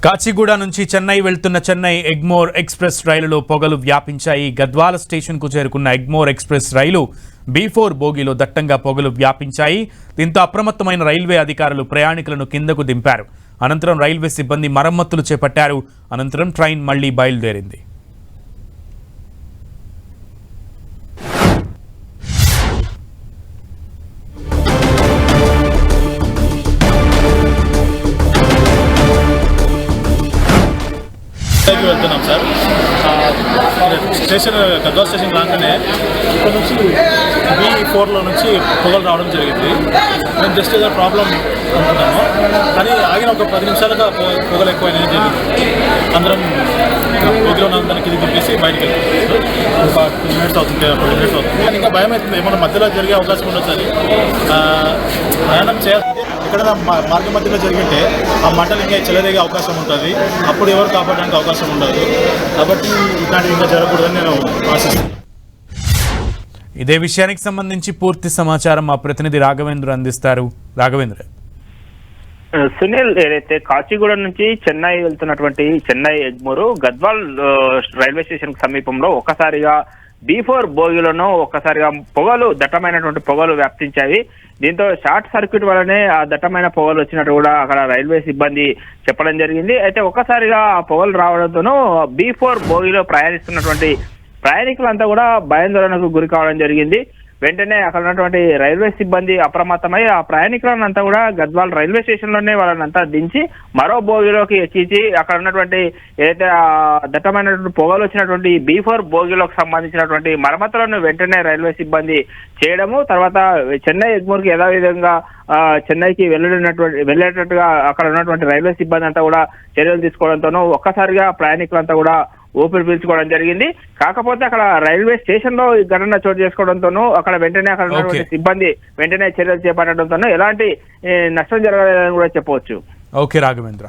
కాచిగూడ నుంచి చెన్నై వెళ్తున్న చెన్నై ఎగ్మోర్ ఎక్స్ప్రెస్ రైలులో పొగలు వ్యాపించాయి. గద్వాల స్టేషన్కు చేరుకున్న ఎగ్మోర్ ఎక్స్ప్రెస్ రైలు B4 బోగీలో దట్టంగా పొగలు వ్యాపించాయి. దీంతో అప్రమత్తమైన రైల్వే అధికారులు ప్రయాణికులను కిందకు దింపారు. అనంతరం రైల్వే సిబ్బంది మరమ్మతులు చేపట్టారు. అనంతరం ట్రైన్ మళ్లీ బయలుదేరింది. వెళ్తున్నాం సార్. స్టేషన్ గద్వాల స్టేషన్ రాగానే ఇక్కడ నుంచి B4లో నుంచి పొగలు రావడం జరిగింది. మేము జస్ట్ ఏదో ప్రాబ్లం అనుకున్నాము, కానీ ఆగిన ఒక 10 నిమిషాలుగా పొగలు ఎక్కువైనా జరిగింది. అందరం పొగలో ఉన్నదాన్ని కింద తిప్పేసి బయటికి వెళ్తాం. ఒక 2 మినిట్స్ అవుతుంది, 20 మినిట్స్ అవుతుంది. కానీ ఇంకా భయం అవుతుంది, ఏమన్నా మధ్యలో జరిగే అవకాశం ఉండొచ్చు అని. ప్రయాణం చేయాలి, ఎక్కడైనా మార్గ మధ్యలో జరిగింటే ఆ మంటలు ఇంకా చెలరేగే అవకాశం ఉంటుంది. అప్పుడు ఎవరు కాపాడడానికి అవకాశం ఉండదు. కాబట్టి ఇట్లాంటివి ఇంకా జరగకూడదని నేను ఆశిస్తున్నాను. ఇదే విషయానికి సంబంధించి పూర్తి సమాచారం మా ప్రతినిధి రాఘవేంద్ర అందిస్తారు. రాఘవేంద్ర. సునీల్, ఏదైతే కాచిగూడ నుంచి చెన్నై వెళ్తున్నటువంటి చెన్నై ఎగ్మూరు గద్వాల్ రైల్వే స్టేషన్ సమీపంలో ఒక్కసారిగా B4 బోగిలోనూ ఒక్కసారిగా పొగలు దట్టమైనటువంటి పొగలు వ్యాప్తించాయి. దీంతో షార్ట్ సర్క్యూట్ వల్లనే ఆ దట్టమైన పొగలు వచ్చినట్టు కూడా అక్కడ రైల్వే సిబ్బంది చెప్పడం జరిగింది. అయితే ఒక్కసారిగా ఆ పొగలు రావడంతోనూ B4 బోగిలో ప్రయాణిస్తున్నటువంటి ప్రయాణికులంతా కూడా భయాందోళనకు గురి కావడం జరిగింది. వెంటనే అక్కడ ఉన్నటువంటి రైల్వే సిబ్బంది అప్రమత్తమై ఆ ప్రయాణికులనంతా కూడా గద్వాల్ రైల్వే స్టేషన్ లోనే వాళ్ళనంతా దించి మరో బోగిలోకి ఎక్కించి అక్కడ ఉన్నటువంటి ఏదైతే దట్టమైనటువంటి పొగలు వచ్చినటువంటి B4 బోగిలోకి సంబంధించినటువంటి మరమ్మతులను వెంటనే రైల్వే సిబ్బంది చేయడము, తర్వాత చెన్నై ఎగ్మూర్కి యథావిధంగా చెన్నైకి వెళ్ళేటట్టుగా అక్కడ ఉన్నటువంటి రైల్వే సిబ్బంది అంతా కూడా చర్యలు తీసుకోవడంతోనూ ఒక్కసారిగా ప్రయాణికులంతా కూడా ఊపిరి పీల్చుకోవడం జరిగింది. కాకపోతే అక్కడ రైల్వే స్టేషన్ లో ఈ ఘటన చోటు చేసుకోవడంతోనూ అక్కడ వెంటనే అక్కడ ఉన్నటువంటి సిబ్బంది వెంటనే చర్యలు చేపట్టడంతోనూ ఎలాంటి నష్టం జరగలేదని కూడా చెప్పవచ్చు. ఓకే రాఘవేంద్ర.